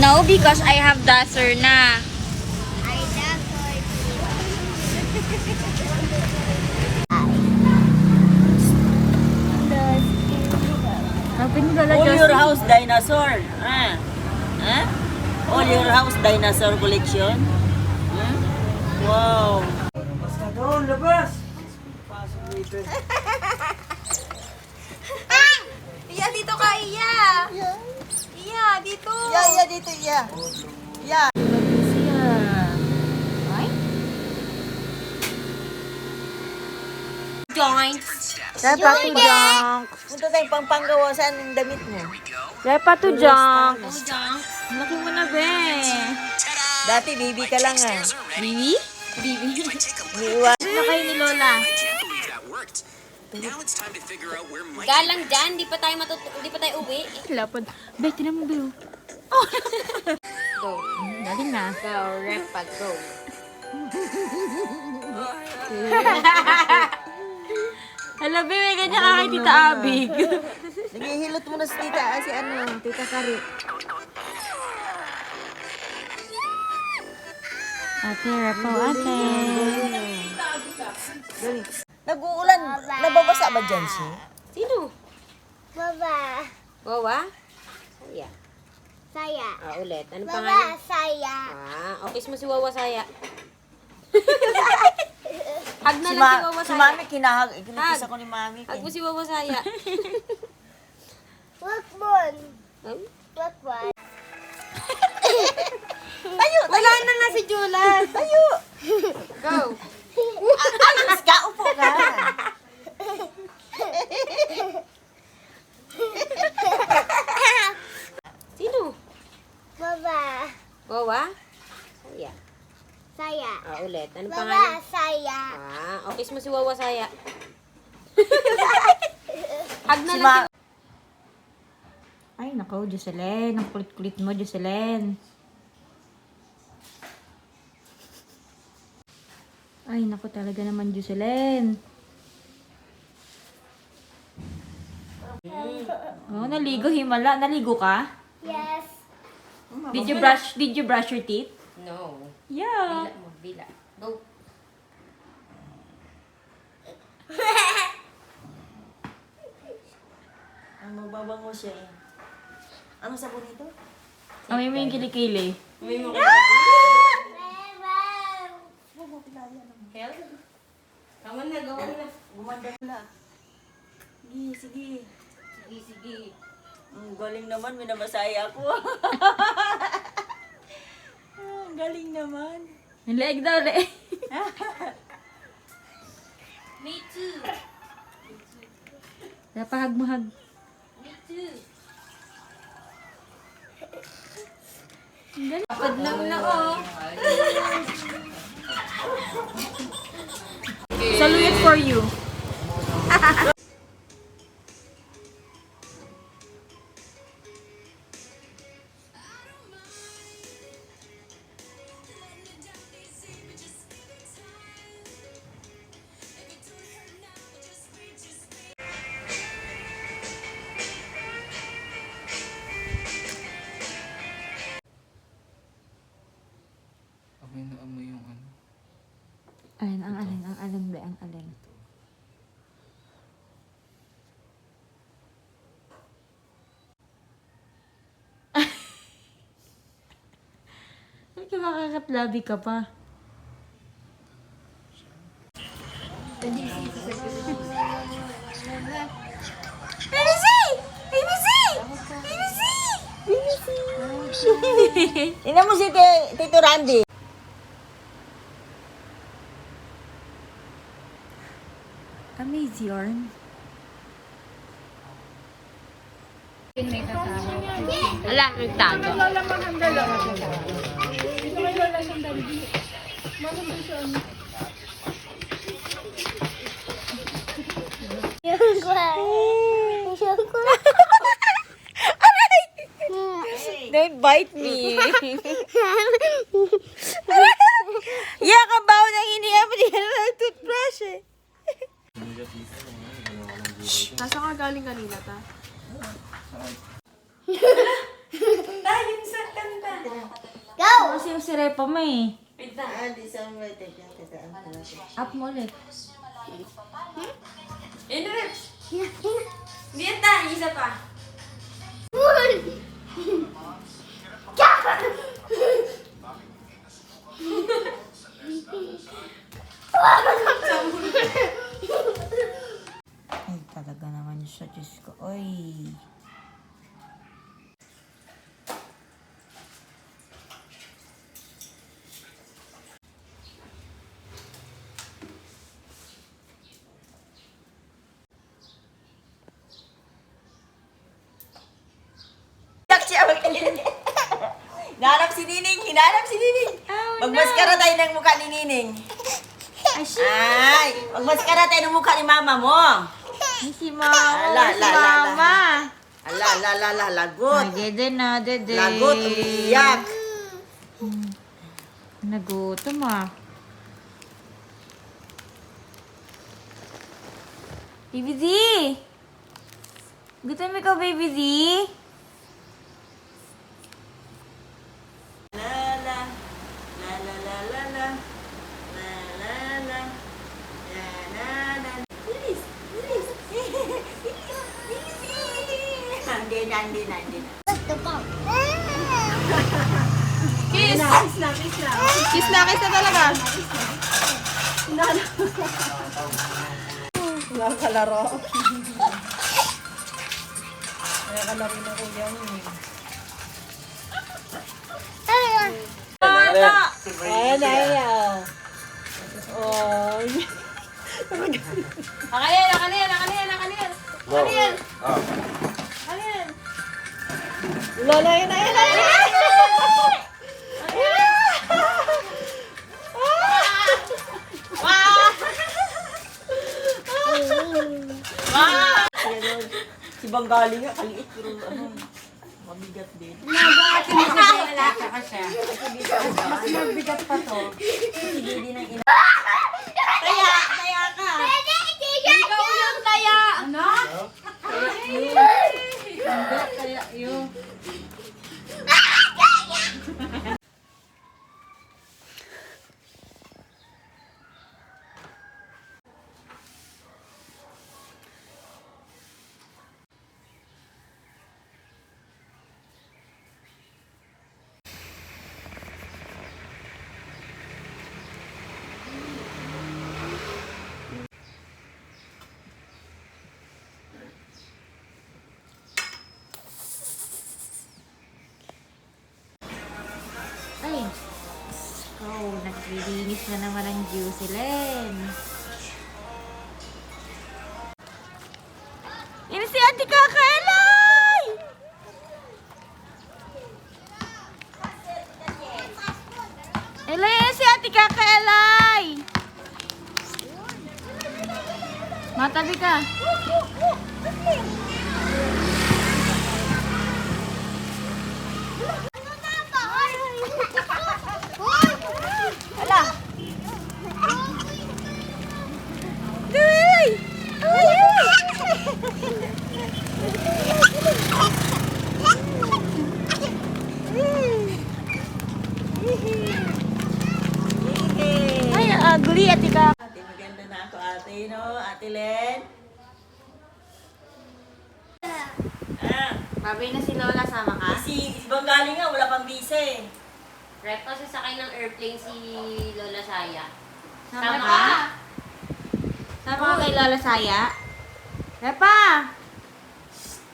No, because I have dasher na. I All your house dinosaur. Ah. Huh? All your house dinosaur collection. Hmm? Wow. Labas ka doon, labas. Pasok dito. Iya, dito ka, Iya. Iya, dito. Yeah, dito, yeah. Yeah. Ay? Joints. Dapat to junk. Punta tayong panggawasan ng damit mo. Dapat to junk. Laki mo na, be. Dati, baby ka lang ah. Bibi? Bibi. Umiiwan. Na kayo ni Lola. Galang dyan, di pa tayo uwi. Lapad. Be, tinan mo, be. Oh. Go. Galing na. Go, repad, go. Hala, be, may ganyan ka kay Tita Abig. Nagihilot mo na si tita, tita Kari. Ate, repo, ate. Nag-uulan. Nababasa ba dyan siya? Sino? Baba. Wawa? Saya. Saya. Ulit. Ano Baba, pangalan? saya. Office mo si Wawa Saya. Hag na Si, lang si Wawa si Saya. Mami, kinakis ako ni Mami. Hag mo si Wawa Saya. Wakbon. Ay? Wakbon. Wala na nga si Julas. Tayo. Go. Ayos ka, upo ka. Sino? Baba. Wawa? Saya. Saya. Ulit. Ano Baba, pangalan? saya. Office mo si Wawa Saya. Hag na Si lang si... Ay, nako, Jocelyn. Ang kulit-kulit mo, Jocelyn. Ay, nako talaga naman, Jocelyn. Oh, naligo, himala. Naligo ka? Yes. Did you brush your teeth? No. Yeah. Bila mo, bila. Go. Ang mababango siya eh. Ano sabon ito? Amoy mo yung kilikili. Tama na, gawin na. Gumanda na. Sige, sige. Sige, sige. Ang galing naman, minabasaya ako. Ang galing naman. Ang leeg daw, leeg. Me too. Napahag mo, hag. Me too. Padlam na, oh. Salute for you. Amoy na amoy yung ano. Alin, ang alin, be, ang alin. Ay, makakatlabi ka pa. Tingnan mo si Tito Randy. Amazing yarn. Ala, nagtago. Yung kwa. Don't bite me. Yak ang baho ng hiniya pa din ng toothbrush eh. Nasa ka galing kanina ta? Tayo sa kanta. kasi yung si Repa mo eh. Di sa mga teka. Up mo ulit. Yun, Reps. Hindi yan tayo, isa pa. Ay, talaga naman siya, Diyos ko. Oy. Hinanap si Nining! Hinanap si Nining! Magmaskara tayo ng mukha ni Nining. Ay! Magmaskara tayo ng mukha ni mama mo. Ay, si Mama. Ala, Si la, la, la. Mama. Ala, lagot. Ay, dede na, dede. Lagot, umiyak. Nagutom ah. Baby Z! Gutom ikaw, Baby Z? La la la la la la la la la la la la la. Bilis, bilis. Hindi na. Kiss! Kiss na talaga. Nakakalaro. Nakakalaro na kuya mo. Ayan. Oh. Nakalian. Lola, yun. Si Banggali nga, kaliit pero mabigat din. Malaka ka siya. Mas mabigat pa to. Sige din ang ina. Taya ka. Ikaw yung taya. Ano? Taya yun. Ay. Oh, naglilinis na naman ang Juicy Len. Ini si Ate Kakaelay! Elay, si Ate Kakaelay! Matabi ka. Ay, ugly, Ate Kaka. Ate, maganda na ako ate, no? Ate Len. Babay na si Lola, sama ka? Si Banggali nga, wala pang visa eh. Rep, kasi sakay ng airplane si Lola Saya. Sama ka? Sama ka kay Lola Saya? Repa!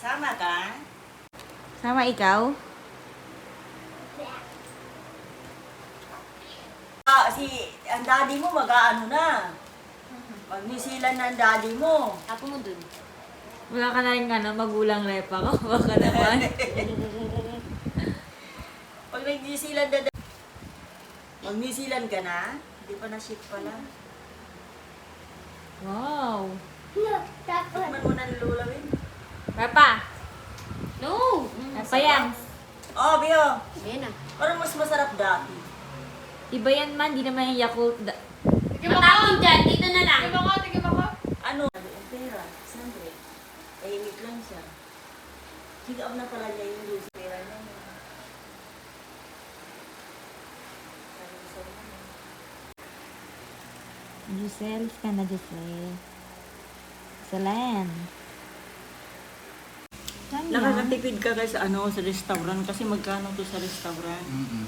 Sama ka? Sama ikaw? Ang daddy mo mag-aano na. Mag-New Zealand na ang daddy mo. Ako mo dun. Wala ka na rin magulang Repa ko. Baka naman. Pag nag-New Zealand na mag-New Zealand ka na? Hindi pa na-ship pala. Wow! Tikman mo na nilulawin. Repa! No! Repa yan. Oh, Bio. Ayan na. Parang mas masarap dati. Iba yan man, di naman yung Yakult. Matapon dyan, dito na lang. Ano? Ang pera. Sandre. Tahimik lang siya. Higap na pala niya yung juice. Pera niya. Giselle ka na, Giselle. Excellent. Saan yan? Nakakatipid ka guys sa restaurant kasi magkano to sa restaurant? Mm-mm.